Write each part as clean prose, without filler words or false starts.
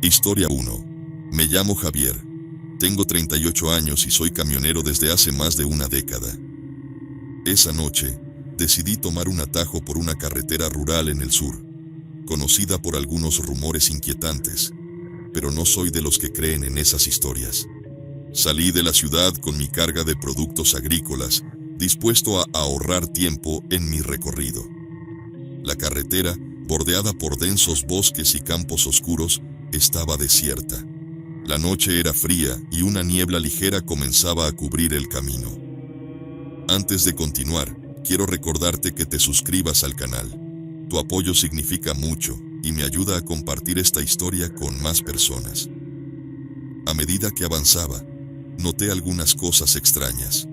Historia 1. Me llamo Javier. Tengo 38 años y soy camionero desde hace más de una década. Esa noche, decidí tomar un atajo por una carretera rural en el sur, conocida por algunos rumores inquietantes, pero no soy de los que creen en esas historias. Salí de la ciudad con mi carga de productos agrícolas, dispuesto a ahorrar tiempo en mi recorrido. La carretera, bordeada por densos bosques y campos oscuros, estaba desierta. La noche era fría y una niebla ligera comenzaba a cubrir el camino. Antes de continuar, quiero recordarte que te suscribas al canal. Tu apoyo significa mucho y me ayuda a compartir esta historia con más personas. A medida que avanzaba, noté algunas cosas extrañas.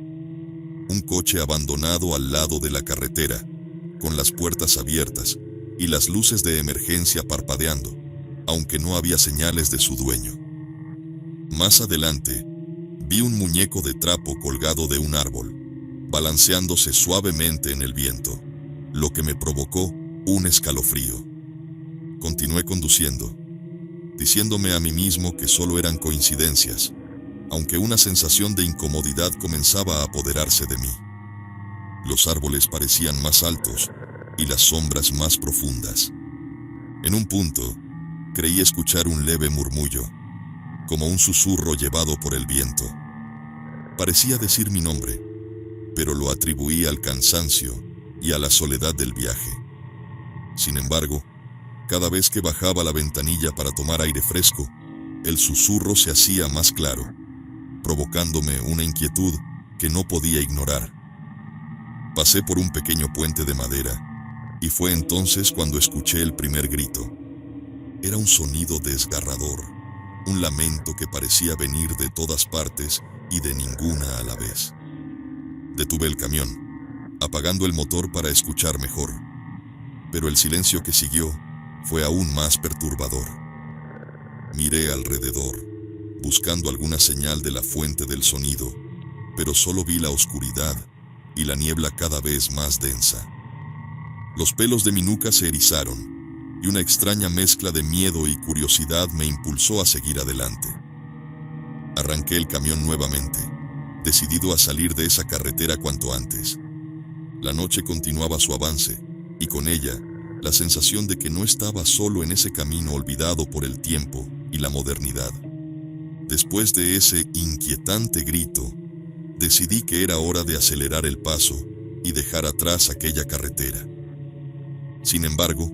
Un coche abandonado al lado de la carretera, con las puertas abiertas y las luces de emergencia parpadeando, aunque no había señales de su dueño. Más adelante, vi un muñeco de trapo colgado de un árbol, balanceándose suavemente en el viento, lo que me provocó un escalofrío. Continué conduciendo, diciéndome a mí mismo que solo eran coincidencias, aunque una sensación de incomodidad comenzaba a apoderarse de mí. Los árboles parecían más altos y las sombras más profundas. En un punto, creí escuchar un leve murmullo, como un susurro llevado por el viento. Parecía decir mi nombre, pero lo atribuí al cansancio y a la soledad del viaje. Sin embargo, cada vez que bajaba la ventanilla para tomar aire fresco, el susurro se hacía más claro, provocándome una inquietud que no podía ignorar. Pasé por un pequeño puente de madera, y fue entonces cuando escuché el primer grito. Era un sonido desgarrador, un lamento que parecía venir de todas partes y de ninguna a la vez. Detuve el camión, apagando el motor para escuchar mejor, pero el silencio que siguió fue aún más perturbador. Miré alrededor, buscando alguna señal de la fuente del sonido, pero solo vi la oscuridad y la niebla cada vez más densa. Los pelos de mi nuca se erizaron, y una extraña mezcla de miedo y curiosidad me impulsó a seguir adelante. Arranqué el camión nuevamente, decidido a salir de esa carretera cuanto antes. La noche continuaba su avance, y con ella, la sensación de que no estaba solo en ese camino olvidado por el tiempo y la modernidad. Después de ese inquietante grito, decidí que era hora de acelerar el paso y dejar atrás aquella carretera. Sin embargo,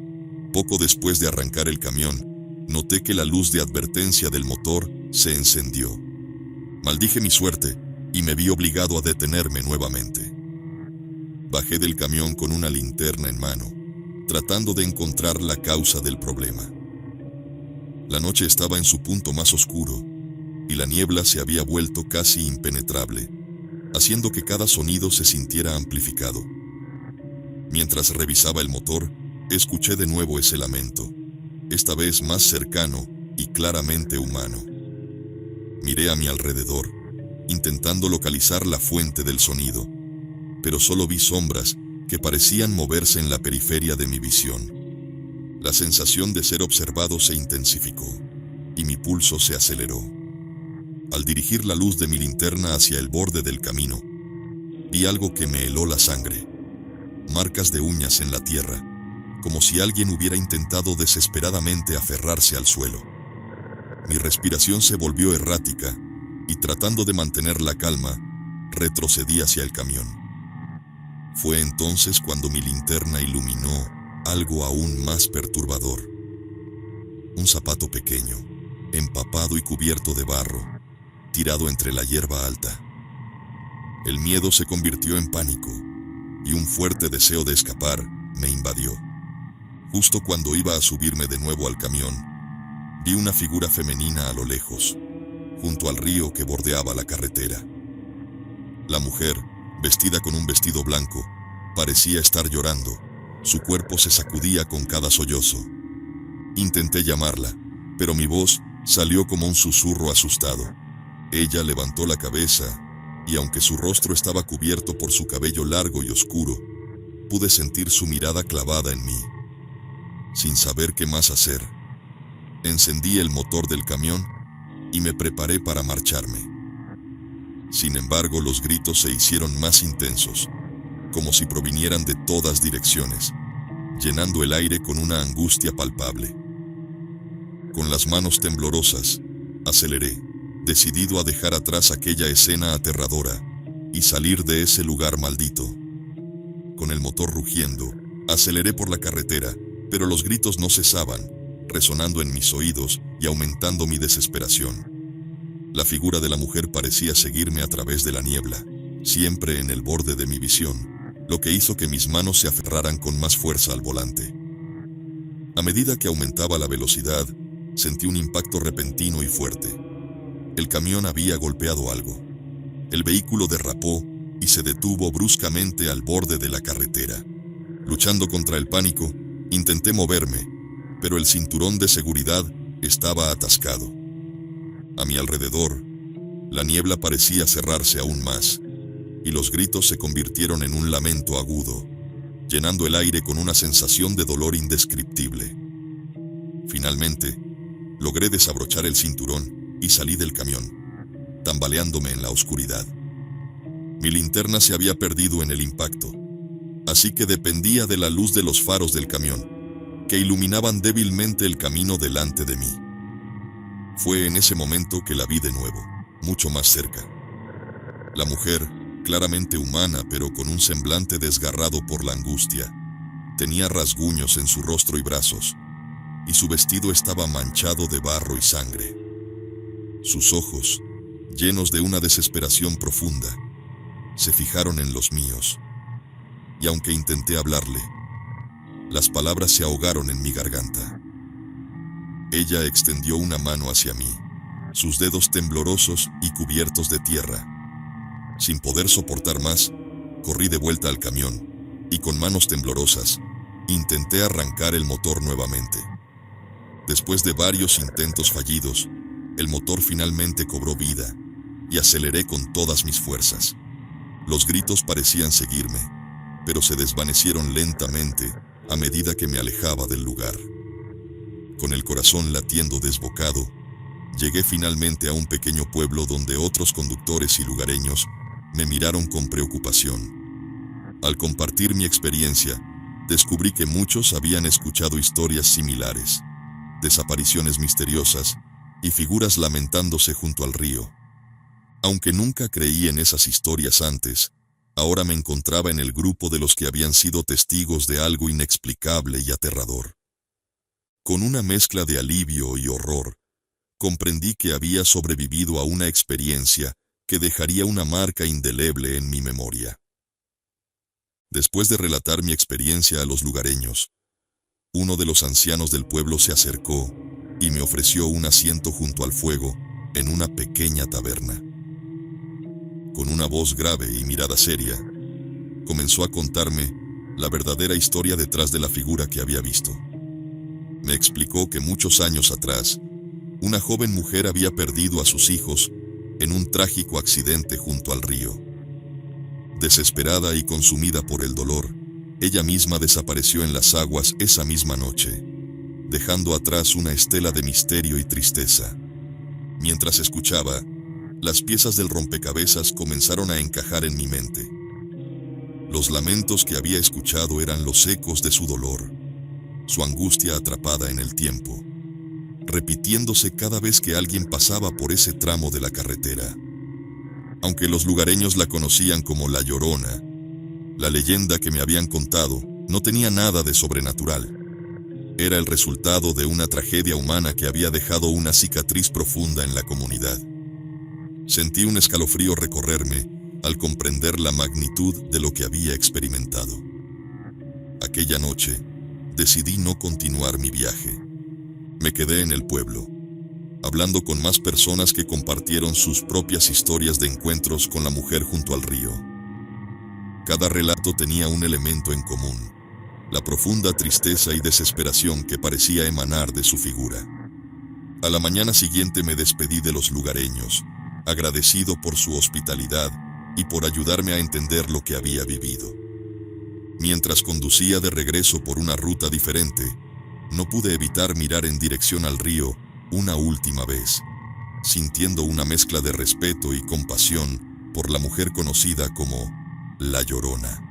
poco después de arrancar el camión, noté que la luz de advertencia del motor se encendió. Maldije mi suerte y me vi obligado a detenerme nuevamente. Bajé del camión con una linterna en mano, tratando de encontrar la causa del problema. La noche estaba en su punto más oscuro, y la niebla se había vuelto casi impenetrable, haciendo que cada sonido se sintiera amplificado. Mientras revisaba el motor, escuché de nuevo ese lamento, esta vez más cercano y claramente humano. Miré a mi alrededor, intentando localizar la fuente del sonido, pero solo vi sombras que parecían moverse en la periferia de mi visión. La sensación de ser observado se intensificó, y mi pulso se aceleró. Al dirigir la luz de mi linterna hacia el borde del camino, vi algo que me heló la sangre. Marcas de uñas en la tierra, como si alguien hubiera intentado desesperadamente aferrarse al suelo. Mi respiración se volvió errática, y tratando de mantener la calma, retrocedí hacia el camión. Fue entonces cuando mi linterna iluminó algo aún más perturbador. Un zapato pequeño, empapado y cubierto de barro, tirado entre la hierba alta. El miedo se convirtió en pánico, y un fuerte deseo de escapar me invadió. Justo cuando iba a subirme de nuevo al camión, vi una figura femenina a lo lejos, junto al río que bordeaba la carretera. La mujer, vestida con un vestido blanco, parecía estar llorando. Su cuerpo se sacudía con cada sollozo. Intenté llamarla, pero mi voz salió como un susurro asustado. Ella levantó la cabeza, y aunque su rostro estaba cubierto por su cabello largo y oscuro, pude sentir su mirada clavada en mí. Sin saber qué más hacer, Encendí el motor del camión y me preparé para marcharme. Sin embargo, los gritos se hicieron más intensos, como si provinieran de todas direcciones, llenando el aire con una angustia palpable. Con las manos temblorosas, aceleré, decidido a dejar atrás aquella escena aterradora y salir de ese lugar maldito. Con el motor rugiendo, aceleré por la carretera, pero los gritos no cesaban, resonando en mis oídos y aumentando mi desesperación. La figura de la mujer parecía seguirme a través de la niebla, siempre en el borde de mi visión, lo que hizo que mis manos se aferraran con más fuerza al volante. A medida que aumentaba la velocidad, sentí un impacto repentino y fuerte. El camión había golpeado algo. El vehículo derrapó y se detuvo bruscamente al borde de la carretera. Luchando contra el pánico, intenté moverme, pero el cinturón de seguridad estaba atascado. A mi alrededor, la niebla parecía cerrarse aún más, y los gritos se convirtieron en un lamento agudo, llenando el aire con una sensación de dolor indescriptible. Finalmente, logré desabrochar el cinturón y salí del camión, tambaleándome en la oscuridad. Mi linterna se había perdido en el impacto, así que dependía de la luz de los faros del camión, que iluminaban débilmente el camino delante de mí. Fue en ese momento que la vi de nuevo, mucho más cerca. La mujer, claramente humana pero con un semblante desgarrado por la angustia, tenía rasguños en su rostro y brazos, y su vestido estaba manchado de barro y sangre. Sus ojos, llenos de una desesperación profunda, se fijaron en los míos, y aunque intenté hablarle, las palabras se ahogaron en mi garganta. Ella extendió una mano hacia mí, sus dedos temblorosos y cubiertos de tierra. Sin poder soportar más, corrí de vuelta al camión, y con manos temblorosas, intenté arrancar el motor nuevamente. Después de varios intentos fallidos, el motor finalmente cobró vida, y aceleré con todas mis fuerzas. Los gritos parecían seguirme, pero se desvanecieron lentamente a medida que me alejaba del lugar. Con el corazón latiendo desbocado, llegué finalmente a un pequeño pueblo donde otros conductores y lugareños me miraron con preocupación. Al compartir mi experiencia, descubrí que muchos habían escuchado historias similares, desapariciones misteriosas y figuras lamentándose junto al río. Aunque nunca creí en esas historias antes, ahora me encontraba en el grupo de los que habían sido testigos de algo inexplicable y aterrador. Con una mezcla de alivio y horror, comprendí que había sobrevivido a una experiencia que dejaría una marca indeleble en mi memoria. Después de relatar mi experiencia a los lugareños, uno de los ancianos del pueblo se acercó y me ofreció un asiento junto al fuego en una pequeña taberna. Con una voz grave y mirada seria, comenzó a contarme la verdadera historia detrás de la figura que había visto. Me explicó que muchos años atrás, una joven mujer había perdido a sus hijos en un trágico accidente junto al río. Desesperada y consumida por el dolor, ella misma desapareció en las aguas esa misma noche, dejando atrás una estela de misterio y tristeza. Mientras escuchaba, las piezas del rompecabezas comenzaron a encajar en mi mente. Los lamentos que había escuchado eran los ecos de su dolor, su angustia atrapada en el tiempo, repitiéndose cada vez que alguien pasaba por ese tramo de la carretera. Aunque los lugareños la conocían como La Llorona, la leyenda que me habían contado no tenía nada de sobrenatural. Era el resultado de una tragedia humana que había dejado una cicatriz profunda en la comunidad. Sentí un escalofrío recorrerme al comprender la magnitud de lo que había experimentado. Aquella noche, decidí no continuar mi viaje. Me quedé en el pueblo, hablando con más personas que compartieron sus propias historias de encuentros con la mujer junto al río. Cada relato tenía un elemento en común: la profunda tristeza y desesperación que parecía emanar de su figura. A la mañana siguiente me despedí de los lugareños, agradecido por su hospitalidad y por ayudarme a entender lo que había vivido. Mientras conducía de regreso por una ruta diferente, No pude evitar mirar en dirección al río una última vez, sintiendo una mezcla de respeto y compasión por la mujer conocida como La Llorona.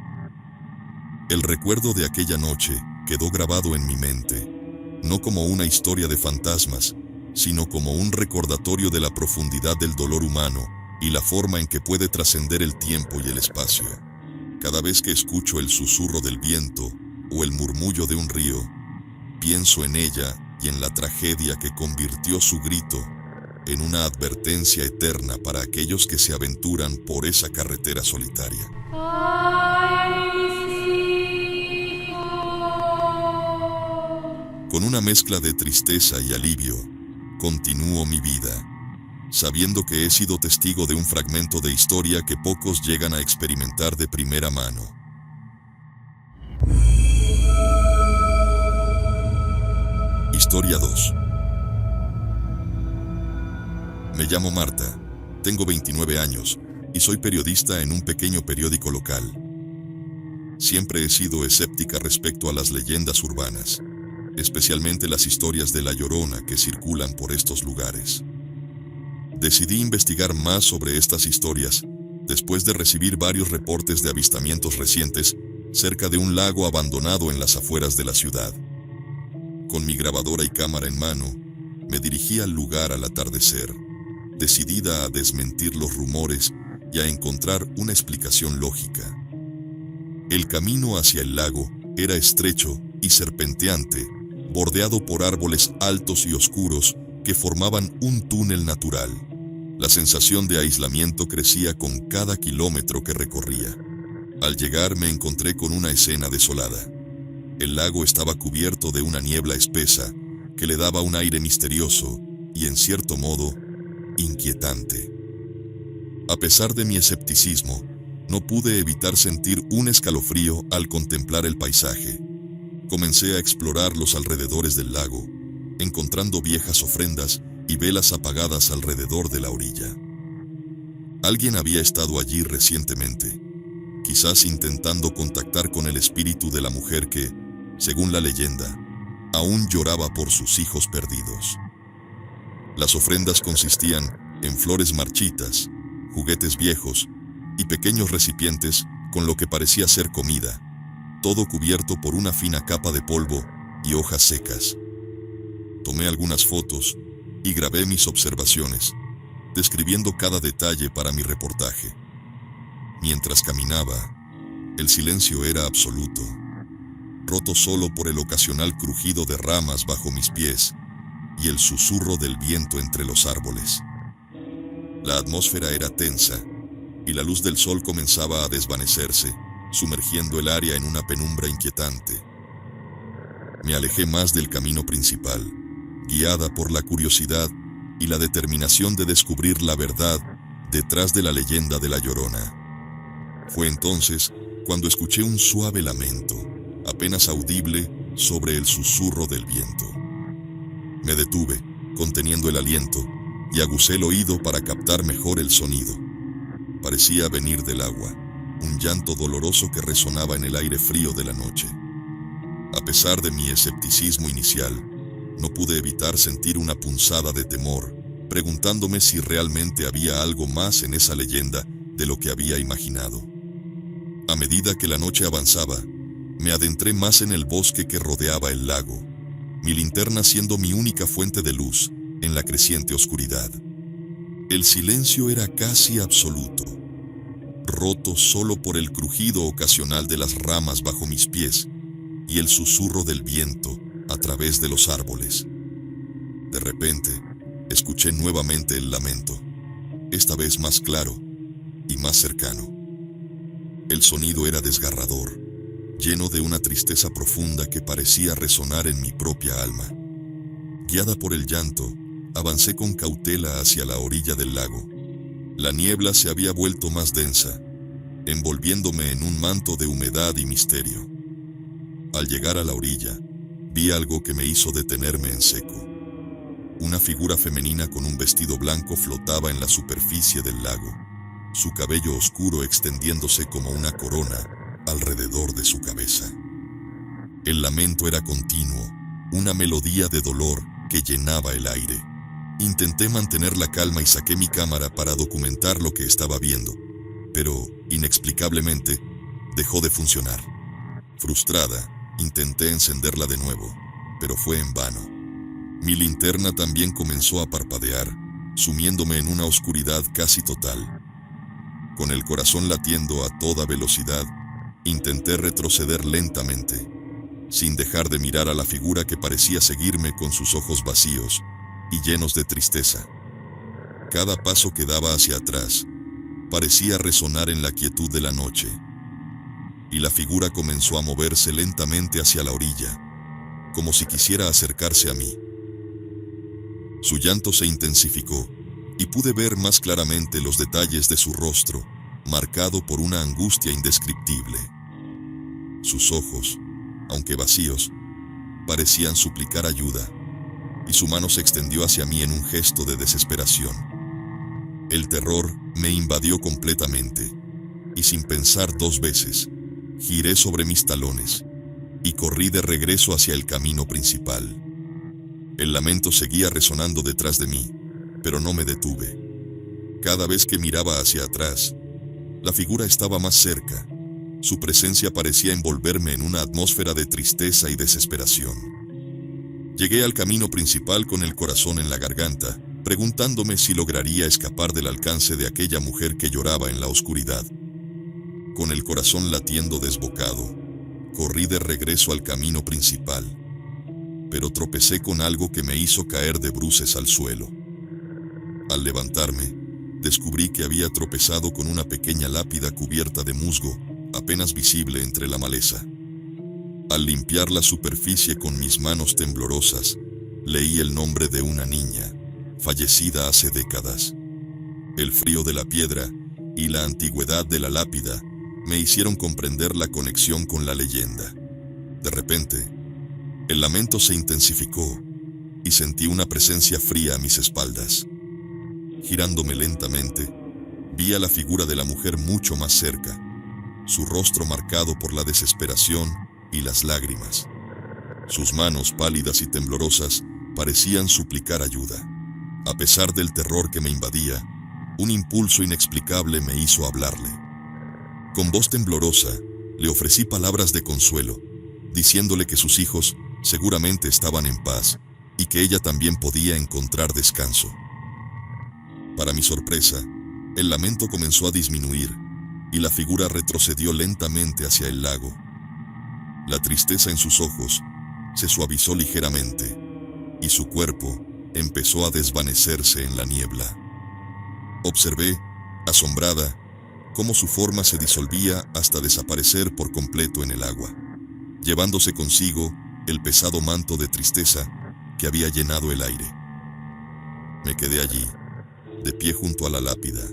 El recuerdo de aquella noche quedó grabado en mi mente, no como una historia de fantasmas, sino como un recordatorio de la profundidad del dolor humano y la forma en que puede trascender el tiempo y el espacio. Cada vez que escucho el susurro del viento o el murmullo de un río, pienso en ella y en la tragedia que convirtió su grito en una advertencia eterna para aquellos que se aventuran por esa carretera solitaria. Con una mezcla de tristeza y alivio, continúo mi vida, sabiendo que he sido testigo de un fragmento de historia que pocos llegan a experimentar de primera mano. Historia 2. Me llamo Marta, tengo 29 años y soy periodista en un pequeño periódico local. Siempre he sido escéptica respecto a las leyendas urbanas, especialmente las historias de La Llorona que circulan por estos lugares. Decidí investigar más sobre estas historias después de recibir varios reportes de avistamientos recientes cerca de un lago abandonado en las afueras de la ciudad. Con mi grabadora y cámara en mano, me dirigí al lugar al atardecer, decidida a desmentir los rumores y a encontrar una explicación lógica. El camino hacia el lago era estrecho y serpenteante, bordeado por árboles altos y oscuros que formaban un túnel natural. La sensación de aislamiento crecía con cada kilómetro que recorría. Al llegar me encontré con una escena desolada. El lago estaba cubierto de una niebla espesa que le daba un aire misterioso y, en cierto modo, inquietante. A pesar de mi escepticismo, no pude evitar sentir un escalofrío al contemplar el paisaje. Comencé a explorar los alrededores del lago, encontrando viejas ofrendas y velas apagadas alrededor de la orilla. Alguien había estado allí recientemente, quizás intentando contactar con el espíritu de la mujer que, según la leyenda, aún lloraba por sus hijos perdidos. Las ofrendas consistían en flores marchitas, juguetes viejos y pequeños recipientes con lo que parecía ser comida, todo cubierto por una fina capa de polvo y hojas secas. Tomé algunas fotos y grabé mis observaciones, describiendo cada detalle para mi reportaje. Mientras caminaba, el silencio era absoluto, roto solo por el ocasional crujido de ramas bajo mis pies y el susurro del viento entre los árboles. La atmósfera era tensa y la luz del sol comenzaba a desvanecerse, sumergiendo el área en una penumbra inquietante. Me alejé más del camino principal, guiada por la curiosidad y la determinación de descubrir la verdad detrás de la leyenda de La Llorona. Fue entonces cuando escuché un suave lamento, apenas audible, sobre el susurro del viento. Me detuve, conteniendo el aliento, y aguzé el oído para captar mejor el sonido. Parecía venir del agua, un llanto doloroso que resonaba en el aire frío de la noche. A pesar de mi escepticismo inicial, no pude evitar sentir una punzada de temor, preguntándome si realmente había algo más en esa leyenda de lo que había imaginado. A medida que la noche avanzaba, me adentré más en el bosque que rodeaba el lago, mi linterna siendo mi única fuente de luz en la creciente oscuridad. El silencio era casi absoluto, roto solo por el crujido ocasional de las ramas bajo mis pies y el susurro del viento a través de los árboles. De repente, escuché nuevamente el lamento, esta vez más claro y más cercano. El sonido era desgarrador, lleno de una tristeza profunda que parecía resonar en mi propia alma. Guiada por el llanto, avancé con cautela hacia la orilla del lago. La niebla se había vuelto más densa, envolviéndome en un manto de humedad y misterio. Al llegar a la orilla, vi algo que me hizo detenerme en seco. Una figura femenina con un vestido blanco flotaba en la superficie del lago, su cabello oscuro extendiéndose como una corona alrededor de su cabeza. El lamento era continuo, una melodía de dolor que llenaba el aire. Intenté mantener la calma y saqué mi cámara para documentar lo que estaba viendo, pero, inexplicablemente, dejó de funcionar. Frustrada, intenté encenderla de nuevo, pero fue en vano. Mi linterna también comenzó a parpadear, sumiéndome en una oscuridad casi total. Con el corazón latiendo a toda velocidad, intenté retroceder lentamente, sin dejar de mirar a la figura que parecía seguirme con sus ojos vacíos y llenos de tristeza. Cada paso que daba hacia atrás parecía resonar en la quietud de la noche, y la figura comenzó a moverse lentamente hacia la orilla, como si quisiera acercarse a mí. Su llanto se intensificó, y pude ver más claramente los detalles de su rostro, marcado por una angustia indescriptible. Sus ojos, aunque vacíos, parecían suplicar ayuda, y su mano se extendió hacia mí en un gesto de desesperación. El terror me invadió completamente, y sin pensar dos veces, giré sobre mis talones, y corrí de regreso hacia el camino principal. El lamento seguía resonando detrás de mí, pero no me detuve. Cada vez que miraba hacia atrás, la figura estaba más cerca. Su presencia parecía envolverme en una atmósfera de tristeza y desesperación. Llegué al camino principal con el corazón en la garganta, preguntándome si lograría escapar del alcance de aquella mujer que lloraba en la oscuridad. Con el corazón latiendo desbocado, corrí de regreso al camino principal, pero tropecé con algo que me hizo caer de bruces al suelo. Al levantarme, descubrí que había tropezado con una pequeña lápida cubierta de musgo, apenas visible entre la maleza. Al limpiar la superficie con mis manos temblorosas, leí el nombre de una niña, fallecida hace décadas. El frío de la piedra y la antigüedad de la lápida me hicieron comprender la conexión con la leyenda. De repente, el lamento se intensificó y sentí una presencia fría a mis espaldas. Girándome lentamente, vi a la figura de la mujer mucho más cerca, su rostro marcado por la desesperación y las lágrimas. Sus manos pálidas y temblorosas parecían suplicar ayuda. A pesar del terror que me invadía, un impulso inexplicable me hizo hablarle. Con voz temblorosa, le ofrecí palabras de consuelo, diciéndole que sus hijos seguramente estaban en paz y que ella también podía encontrar descanso. Para mi sorpresa, el lamento comenzó a disminuir y la figura retrocedió lentamente hacia el lago. La tristeza en sus ojos se suavizó ligeramente y su cuerpo empezó a desvanecerse en la niebla. Observé, asombrada, cómo su forma se disolvía hasta desaparecer por completo en el agua, llevándose consigo el pesado manto de tristeza que había llenado el aire. Me quedé allí, de pie junto a la lápida,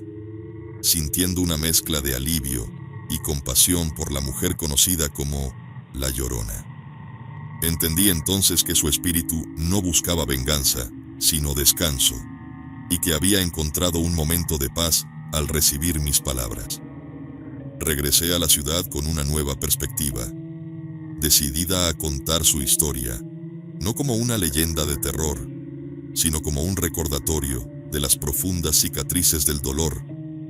sintiendo una mezcla de alivio y compasión por la mujer conocida como La Llorona. Entendí entonces que su espíritu no buscaba venganza, sino descanso, y que había encontrado un momento de paz al recibir mis palabras. Regresé a la ciudad con una nueva perspectiva, decidida a contar su historia, no como una leyenda de terror, sino como un recordatorio de las profundas cicatrices del dolor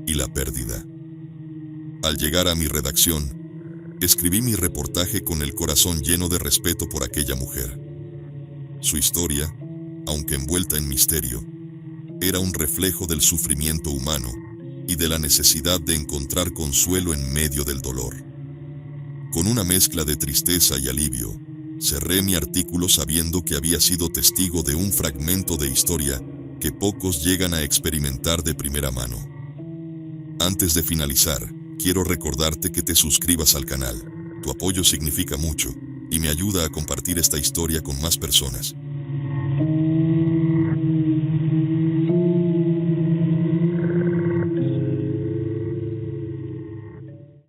y la pérdida. Al llegar a mi redacción, escribí mi reportaje con el corazón lleno de respeto por aquella mujer. Su historia, aunque envuelta en misterio, era un reflejo del sufrimiento humano y de la necesidad de encontrar consuelo en medio del dolor. Con una mezcla de tristeza y alivio, cerré mi artículo sabiendo que había sido testigo de un fragmento de historia que pocos llegan a experimentar de primera mano. Antes de finalizar, quiero recordarte que te suscribas al canal. Tu apoyo significa mucho y me ayuda a compartir esta historia con más personas.